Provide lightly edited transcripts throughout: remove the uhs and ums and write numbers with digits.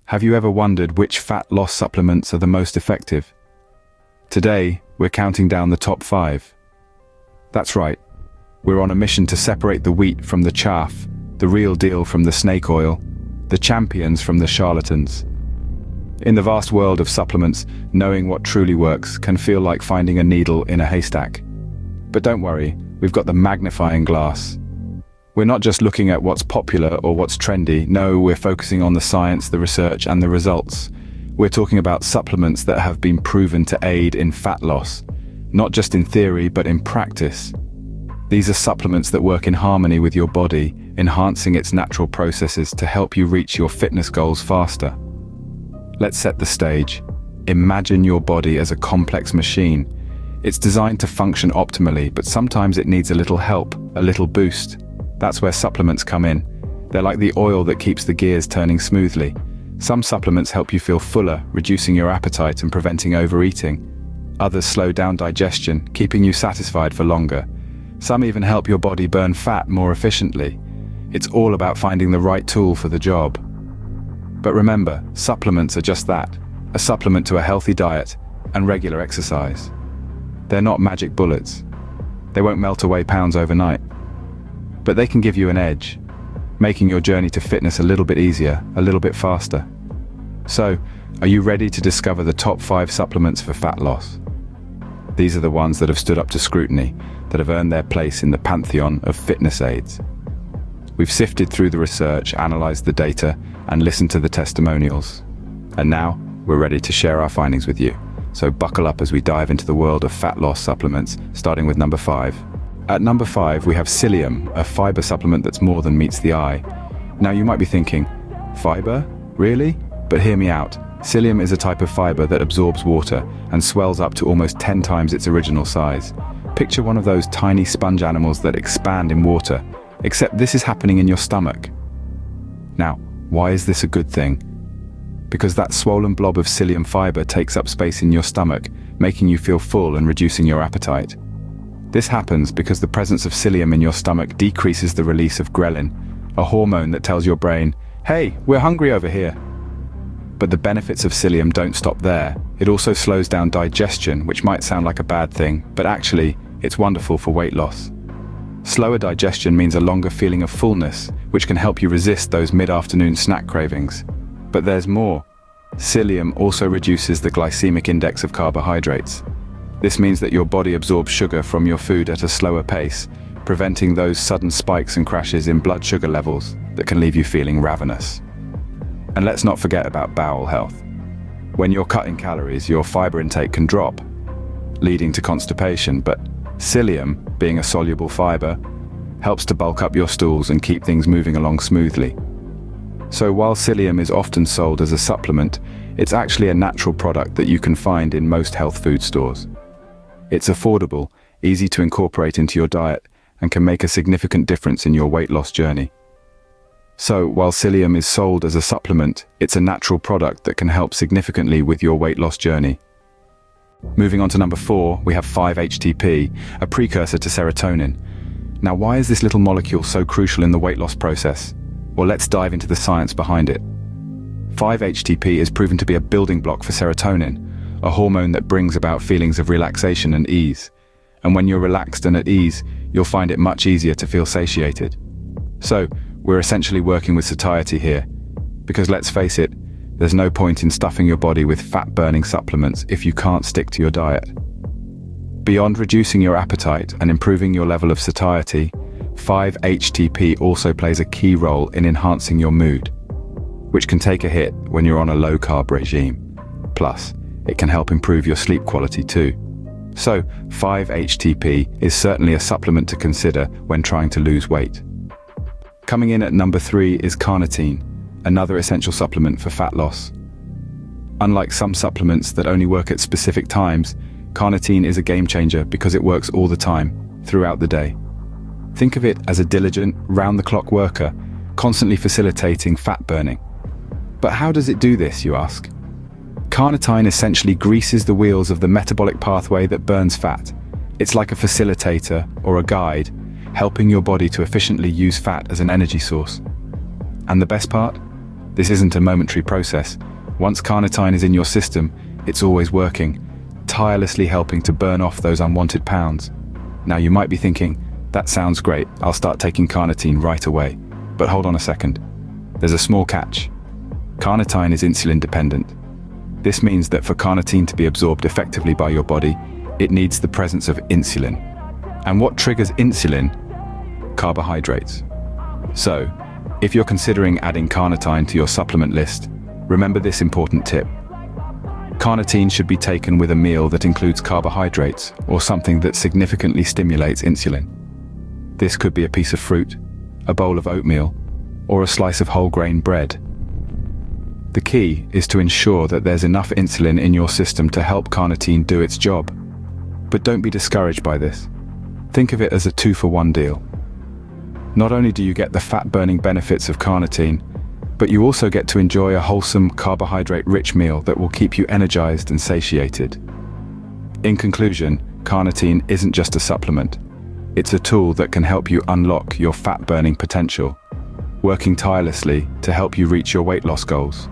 Have you ever wondered which fat loss supplements are the most effective? Today, we're counting down the top 5. That's right. We're on a mission to separate the wheat from the chaff, the real deal from the snake oil, the champions from the charlatans. In the vast world of supplements, knowing what truly works can feel like finding a needle in a haystack. But don't worry, we've got the magnifying glass. We're not just looking at what's popular or what's trendy. No, we're focusing on the science, the research, and the results. We're talking about supplements that have been proven to aid in fat loss, not just in theory, but in practice. These are supplements that work in harmony with your body, enhancing its natural processes to help you reach your fitness goals faster. Let's set the stage. Imagine your body as a complex machine. It's designed to function optimally, but sometimes it needs a little help, a little boost. That's where supplements come in. They're like the oil that keeps the gears turning smoothly. Some supplements help you feel fuller, reducing your appetite and preventing overeating. Others slow down digestion, keeping you satisfied for longer. Some even help your body burn fat more efficiently. It's all about finding the right tool for the job. But remember, supplements are just that, a supplement to a healthy diet and regular exercise. They're not magic bullets. They won't melt away pounds overnight. But they can give you an edge, making your journey to fitness a little bit easier, a little bit faster. So, are you ready to discover the top 5 supplements for fat loss? These are the ones that have stood up to scrutiny, that have earned their place in the pantheon of fitness aids. We've sifted through the research, analyzed the data, and listened to the testimonials. And now, we're ready to share our findings with you. So buckle up as we dive into the world of fat loss supplements, starting with number 5. At number 5, we have Psyllium, a fiber supplement that's more than meets the eye. Now you might be thinking, fiber? Really? But hear me out. Psyllium is a type of fiber that absorbs water and swells up to almost 10 times its original size. Picture one of those tiny sponge animals that expand in water, except this is happening in your stomach. Now, why is this a good thing? Because that swollen blob of psyllium fiber takes up space in your stomach, making you feel full and reducing your appetite. This happens because the presence of psyllium in your stomach decreases the release of ghrelin, a hormone that tells your brain, "Hey, we're hungry over here." But the benefits of psyllium don't stop there. It also slows down digestion, which might sound like a bad thing, but actually, it's wonderful for weight loss. Slower digestion means a longer feeling of fullness, which can help you resist those mid-afternoon snack cravings. But there's more. Psyllium also reduces the glycemic index of carbohydrates. This means that your body absorbs sugar from your food at a slower pace, preventing those sudden spikes and crashes in blood sugar levels that can leave you feeling ravenous. And let's not forget about bowel health. When you're cutting calories, your fiber intake can drop, leading to constipation, but psyllium, being a soluble fiber, helps to bulk up your stools and keep things moving along smoothly. So while psyllium is often sold as a supplement, it's actually a natural product that you can find in most health food stores. It's affordable, easy to incorporate into your diet, and can make a significant difference in your weight loss journey. So, while psyllium is sold as a supplement, it's a natural product that can help significantly with your weight loss journey. Moving on to number 4, we have 5-HTP, a precursor to serotonin. Now, why is this little molecule so crucial in the weight loss process? Well, let's dive into the science behind it. 5-HTP is proven to be a building block for serotonin, a hormone that brings about feelings of relaxation and ease. And when you're relaxed and at ease, you'll find it much easier to feel satiated. So, we're essentially working with satiety here. Because let's face it, there's no point in stuffing your body with fat-burning supplements if you can't stick to your diet. Beyond reducing your appetite and improving your level of satiety, 5-HTP also plays a key role in enhancing your mood, which can take a hit when you're on a low-carb regime. Plus, it can help improve your sleep quality too. So, 5-HTP is certainly a supplement to consider when trying to lose weight. Coming in at number 3 is Carnitine, another essential supplement for fat loss. Unlike some supplements that only work at specific times, Carnitine is a game changer because it works all the time, throughout the day. Think of it as a diligent, round-the-clock worker, constantly facilitating fat burning. But how does it do this, you ask? Carnitine essentially greases the wheels of the metabolic pathway that burns fat. It's like a facilitator or a guide, helping your body to efficiently use fat as an energy source. And the best part? This isn't a momentary process. Once carnitine is in your system, it's always working, tirelessly helping to burn off those unwanted pounds. Now you might be thinking, that sounds great, I'll start taking carnitine right away. But hold on a second. There's a small catch. Carnitine is insulin dependent. This means that for carnitine to be absorbed effectively by your body, it needs the presence of insulin. And what triggers insulin? Carbohydrates. So, if you're considering adding carnitine to your supplement list, remember this important tip. Carnitine should be taken with a meal that includes carbohydrates or something that significantly stimulates insulin. This could be a piece of fruit, a bowl of oatmeal, or a slice of whole grain bread. The key is to ensure that there's enough insulin in your system to help carnitine do its job. But don't be discouraged by this. Think of it as a 2-for-1 deal. Not only do you get the fat-burning benefits of carnitine, but you also get to enjoy a wholesome, carbohydrate-rich meal that will keep you energized and satiated. In conclusion, carnitine isn't just a supplement. It's a tool that can help you unlock your fat-burning potential, working tirelessly to help you reach your weight loss goals.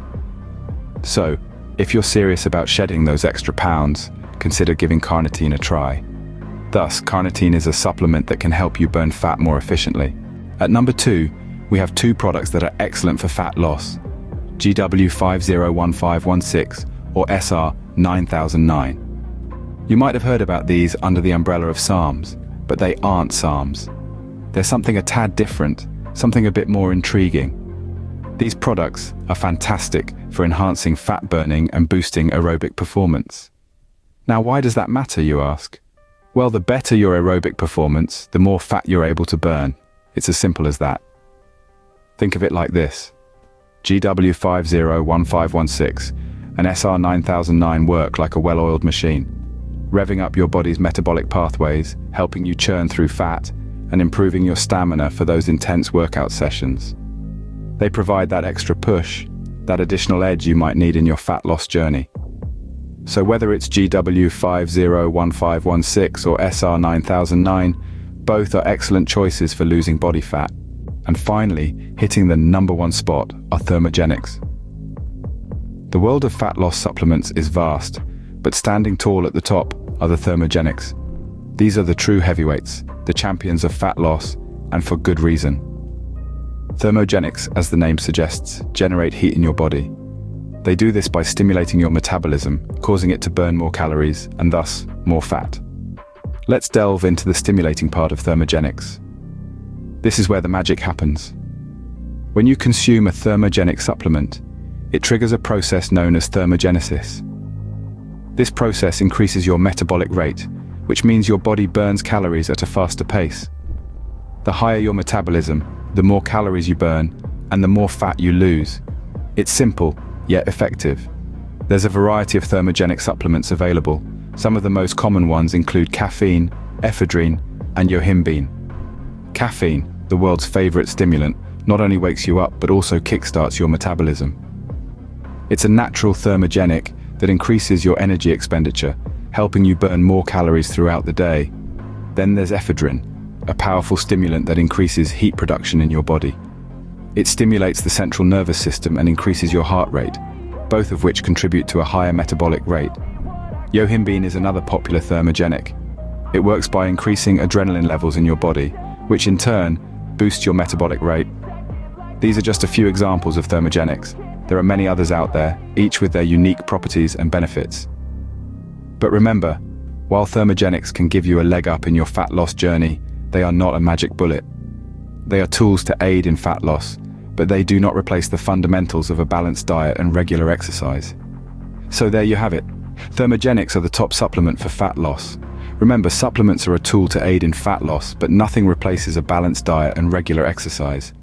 So, if you're serious about shedding those extra pounds, consider giving carnitine a try. Thus, carnitine is a supplement that can help you burn fat more efficiently. At number 2, we have 2 products that are excellent for fat loss: GW501516 or SR9009. You might have heard about these under the umbrella of SARMs, but they aren't SARMs. There's something a tad different, something a bit more intriguing. These products are fantastic for enhancing fat burning and boosting aerobic performance. Now, why does that matter, you ask? Well, the better your aerobic performance, the more fat you're able to burn. It's as simple as that. Think of it like this. GW501516 and SR9009 work like a well-oiled machine, revving up your body's metabolic pathways, helping you churn through fat, and improving your stamina for those intense workout sessions. They provide that extra push, that additional edge you might need in your fat loss journey. So whether it's GW501516 or SR9009, both are excellent choices for losing body fat. And finally, hitting the number 1 spot are Thermogenics. The world of fat loss supplements is vast, but standing tall at the top are the Thermogenics. These are the true heavyweights, the champions of fat loss, and for good reason. Thermogenics, as the name suggests, generate heat in your body. They do this by stimulating your metabolism, causing it to burn more calories and thus more fat. Let's delve into the stimulating part of Thermogenics. This is where the magic happens. When you consume a thermogenic supplement, it triggers a process known as thermogenesis. This process increases your metabolic rate, which means your body burns calories at a faster pace. The higher your metabolism, the more calories you burn, and the more fat you lose. It's simple, yet effective. There's a variety of thermogenic supplements available. Some of the most common ones include caffeine, ephedrine, and yohimbine. Caffeine, the world's favorite stimulant, not only wakes you up but also kickstarts your metabolism. It's a natural thermogenic that increases your energy expenditure, helping you burn more calories throughout the day. Then there's ephedrine, a powerful stimulant that increases heat production in your body. It stimulates the central nervous system and increases your heart rate, both of which contribute to a higher metabolic rate. Yohimbine is another popular thermogenic. It works by increasing adrenaline levels in your body, which in turn boosts your metabolic rate. These are just a few examples of thermogenics. There are many others out there, each with their unique properties and benefits. But remember, while thermogenics can give you a leg up in your fat loss journey, they are not a magic bullet. They are tools to aid in fat loss, but they do not replace the fundamentals of a balanced diet and regular exercise. So there you have it. Thermogenics are the top supplement for fat loss. Remember, supplements are a tool to aid in fat loss, but nothing replaces a balanced diet and regular exercise.